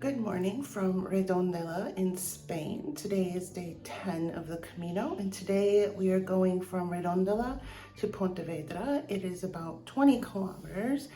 Good morning from Redondela in Spain. Today is day 10 of the Camino, and today we are going from Redondela to Pontevedra. It is about 20 kilometers.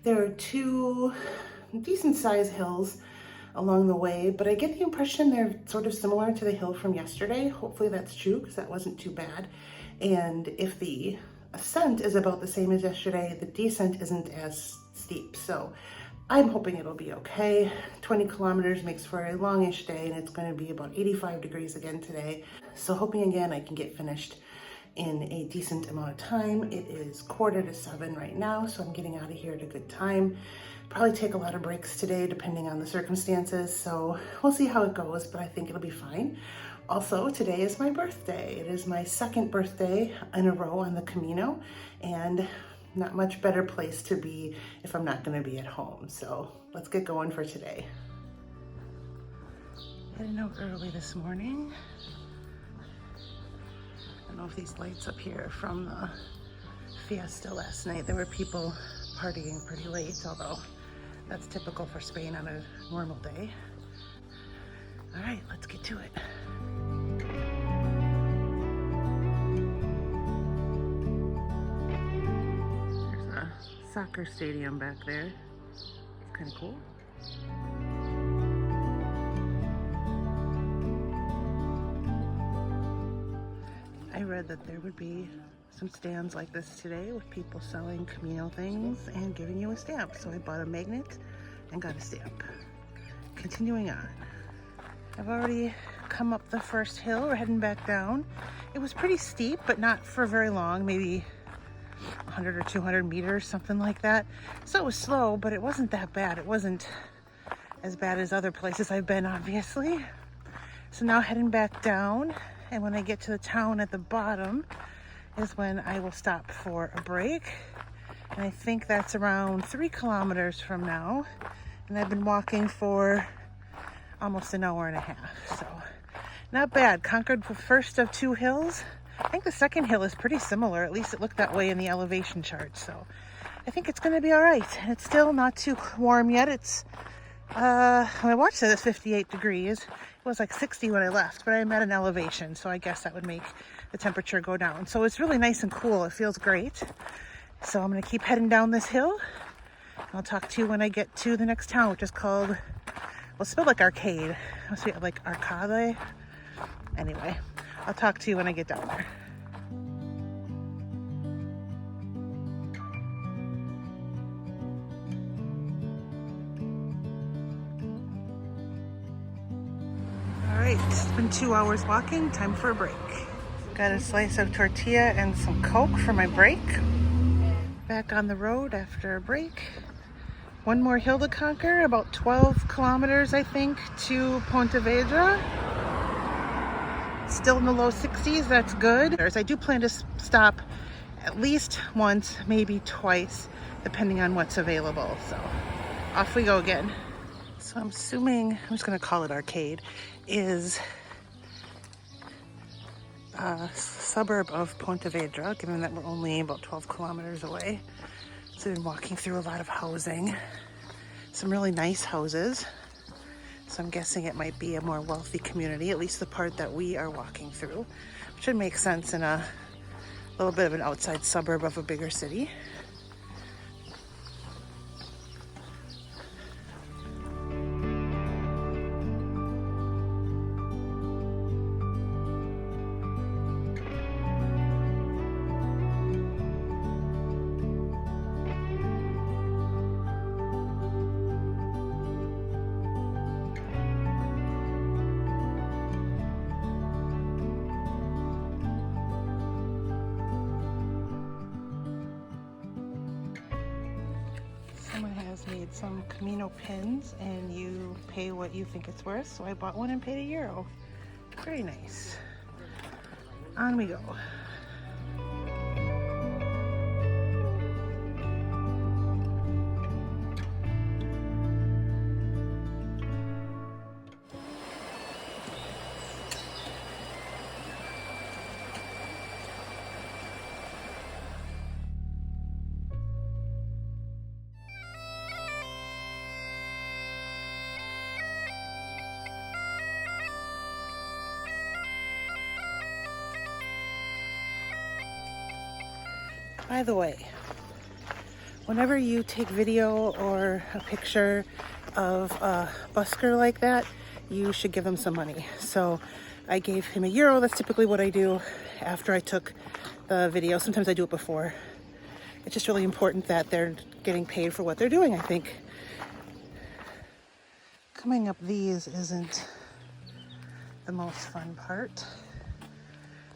There are two decent sized hills along the way, but I get the impression they're sort of similar to the hill from yesterday. Hopefully that's true because that wasn't too bad. And if the ascent is about the same as yesterday, the descent isn't as steep. So I'm hoping it'll be okay. 20 kilometers makes for a longish day, and it's going to be about 85 degrees again today. So hoping again I can get finished in a decent amount of time. It is 6:45 right now, so I'm getting out of here at a good time. Probably take a lot of breaks today depending on the circumstances, so we'll see how it goes, but I think it'll be fine. Also, today is my birthday. It is my second birthday in a row on the Camino, and not much better place to be if I'm not going to be at home. So let's get going for today. Heading out early this morning. I don't know if these lights up here from the fiesta last night. There were people partying pretty late, although that's typical for Spain on a normal day. All right, let's get to it. Soccer stadium back there. It's kind of cool. I read that there would be some stands like this today with people selling Camino things and giving you a stamp. So I bought a magnet and got a stamp. Continuing on. I've already come up the first hill. We're heading back down. It was pretty steep, but not for very long, maybe 100 or 200 meters, something like that. So it was slow, but it wasn't that bad. It wasn't as bad as other places I've been, obviously. So now heading back down, and when I get to the town at the bottom is when I will stop for a break. And I think that's around 3 kilometers from now. And I've been walking for almost an hour and a half. So not bad. Conquered the first of 2 hills. I think the second hill is pretty similar. At least it looked that way in the elevation chart. So I think it's going to be all right. And it's still not too warm yet. It's, my watch says it's 58 degrees. It was like 60 when I left, but I'm at an elevation. So I guess that would make the temperature go down. So it's really nice and cool. It feels great. So I'm going to keep heading down this hill. I'll talk to you when I get to the next town, which is called, well, it's spelled like arcade. Must be like arcade. Anyway, I'll talk to you when I get down there. All right, it's been 2 hours walking, time for a break. Got a slice of tortilla and some Coke for my break. Back on the road after a break. One more hill to conquer, about 12 kilometers, I think, to Pontevedra. Still in the low 60s, that's good. I do plan to stop at least once, maybe twice, depending on what's available. So off we go again. So I'm assuming, I'm just gonna call it arcade, is a suburb of Pontevedra, given that we're only about 12 kilometers away. So I've been walking through a lot of housing, some really nice houses. So I'm guessing it might be a more wealthy community, at least the part that we are walking through, which would make sense in a little bit of an outside suburb of a bigger city. Someone has made some Camino pins and you pay what you think it's worth. So I bought one and paid €1. Very nice. On we go. By the way, whenever you take video or a picture of a busker like that, you should give them some money. So I gave him €1. That's typically what I do after I took the video. Sometimes I do it before. It's just really important that they're getting paid for what they're doing, I think. Coming up these isn't the most fun part.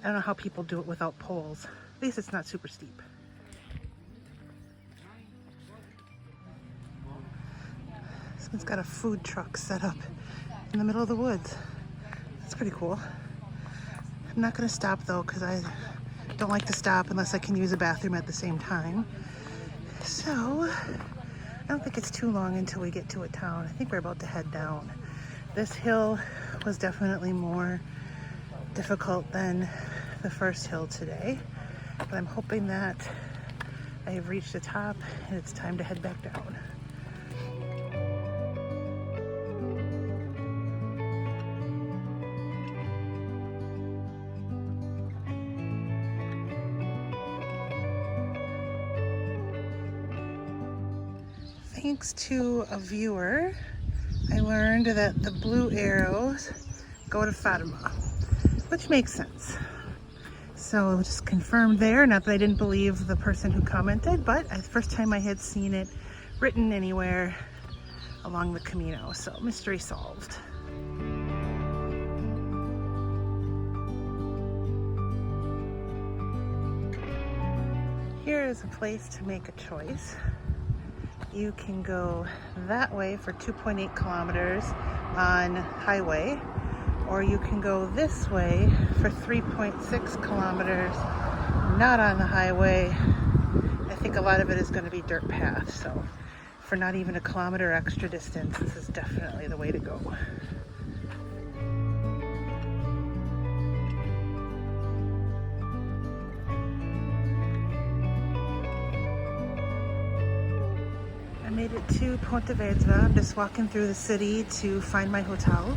I don't know how people do it without poles. At least it's not super steep. This one's got a food truck set up in the middle of the woods. That's pretty cool. I'm not gonna stop though, because I don't like to stop unless I can use a bathroom at the same time. So, I don't think it's too long until we get to a town. I think we're about to head down. This hill was definitely more difficult than the first hill today, but I'm hoping that I have reached the top and it's time to head back down. Thanks to a viewer, I learned that the blue arrows go to Fatima, which makes sense. So just confirmed there, not that I didn't believe the person who commented, but the first time I had seen it written anywhere along the Camino, so mystery solved. Here is a place to make a choice. You can go that way for 2.8 kilometers on highway, or you can go this way for 3.6 kilometers, not on the highway. I think a lot of it is going to be dirt path, so for not even a kilometer extra distance, this is definitely the way to go. I made it to Pontevedra. I'm just walking through the city to find my hotel.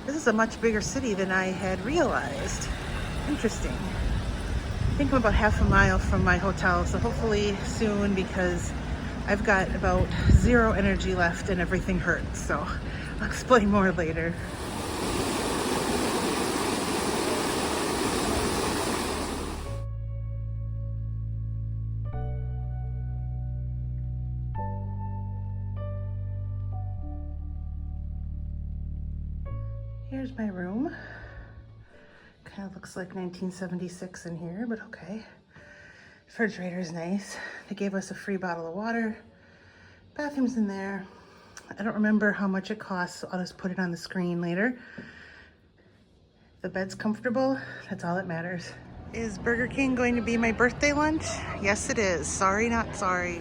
This is a much bigger city than I had realized. Interesting. I think I'm about half a mile from my hotel, so hopefully soon, because I've got about 0 energy left and everything hurts, so I'll explain more later. Here's my room. Kind of looks like 1976 in here, but okay. Refrigerator is nice. They gave us a free bottle of water. Bathroom's in there. I don't remember how much it costs, so I'll just put it on the screen later. The bed's comfortable. That's all that matters. Is Burger King going to be my birthday lunch? Yes, it is. Sorry, not sorry.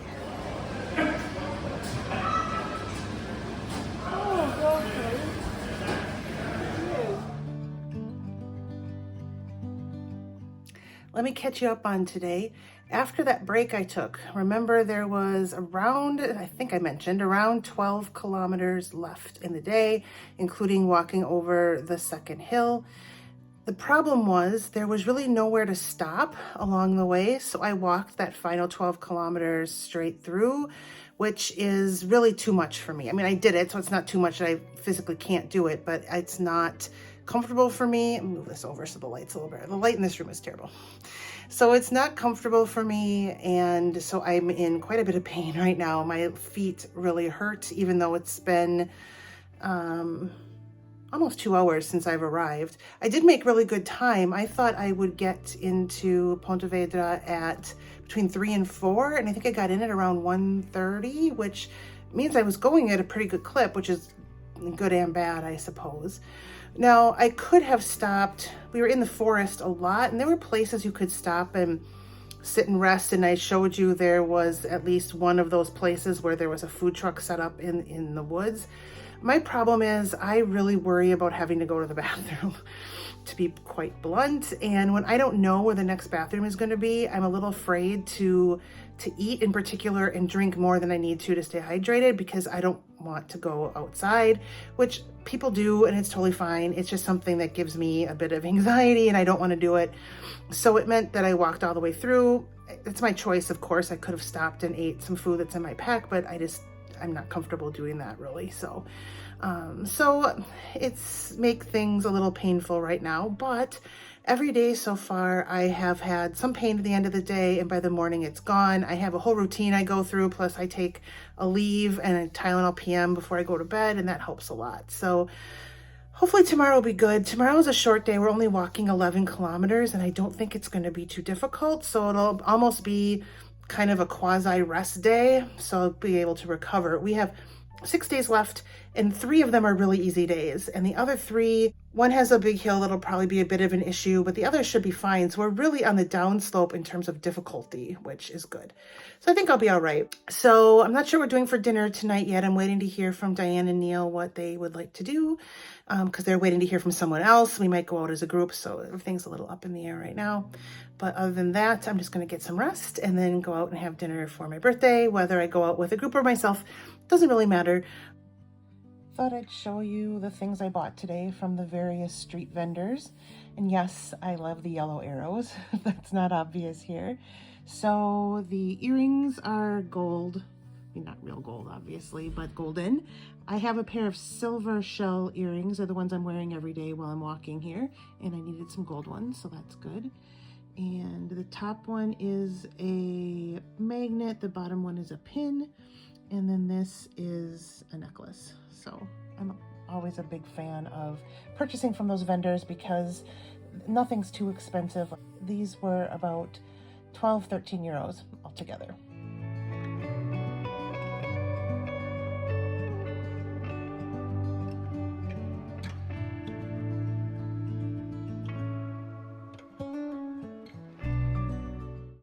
Let me catch you up on today. After that break I took, remember there was around, I think I mentioned, around 12 kilometers left in the day, including walking over the second hill. The problem was there was really nowhere to stop along the way, so I walked that final 12 kilometers straight through, which is really too much for me. I mean, I did it, so it's not too much that I physically can't do it, but it's not comfortable for me. Let me move this over so the light's a little better. The light in this room is terrible. So it's not comfortable for me, and so I'm in quite a bit of pain right now. My feet really hurt, even though it's been almost 2 hours since I've arrived. I did make really good time. I thought I would get into Pontevedra at between 3 and 4, and I think I got in at around 1:30, which means I was going at a pretty good clip, which is good and bad, I suppose. Now, I could have stopped. We were in the forest a lot, and there were places you could stop and sit and rest, and I showed you there was at least one of those places where there was a food truck set up in the woods. My problem is I really worry about having to go to the bathroom, to be quite blunt, and when I don't know where the next bathroom is going to be, I'm a little afraid to eat in particular and drink more than I need to stay hydrated, because I don't want to go outside, which people do, and it's totally fine. It's just something that gives me a bit of anxiety, and I don't want to do it. So it meant that I walked all the way through, it's my choice, of course. I could have stopped and ate some food that's in my pack, but I'm not comfortable doing that really. So it's make things a little painful right now, but every day so far I have had some pain at the end of the day, and by the morning it's gone. I have a whole routine I go through, plus I take a leave and a Tylenol PM before I go to bed, and that helps a lot. So hopefully tomorrow will be good. Tomorrow is a short day. We're only walking 11 kilometers, and I don't think it's going to be too difficult. So it'll almost be kind of a quasi rest day. So I'll be able to recover. We have 6 days left, and 3 of them are really easy days. And the other 3, one has a big hill that'll probably be a bit of an issue, but the others should be fine. So we're really on the downslope in terms of difficulty, which is good. So I think I'll be all right. So I'm not sure what we're doing for dinner tonight yet. I'm waiting to hear from Diane and Neil what they would like to do, because they're waiting to hear from someone else. We might go out as a group, so everything's a little up in the air right now. But other than that, I'm just going to get some rest and then go out and have dinner for my birthday. Whether I go out with a group or myself, doesn't really matter. Thought I'd show you the things I bought today from the various street vendors. And yes, I love the yellow arrows. That's not obvious here. So the earrings are gold. I mean, not real gold, obviously, but golden. I have a pair of silver shell earrings. They're the ones I'm wearing every day while I'm walking here. And I needed some gold ones, so that's good. And the top one is a magnet. The bottom one is a pin. And then this is a necklace. So I'm always a big fan of purchasing from those vendors because nothing's too expensive. These were about 12, 13 euros altogether.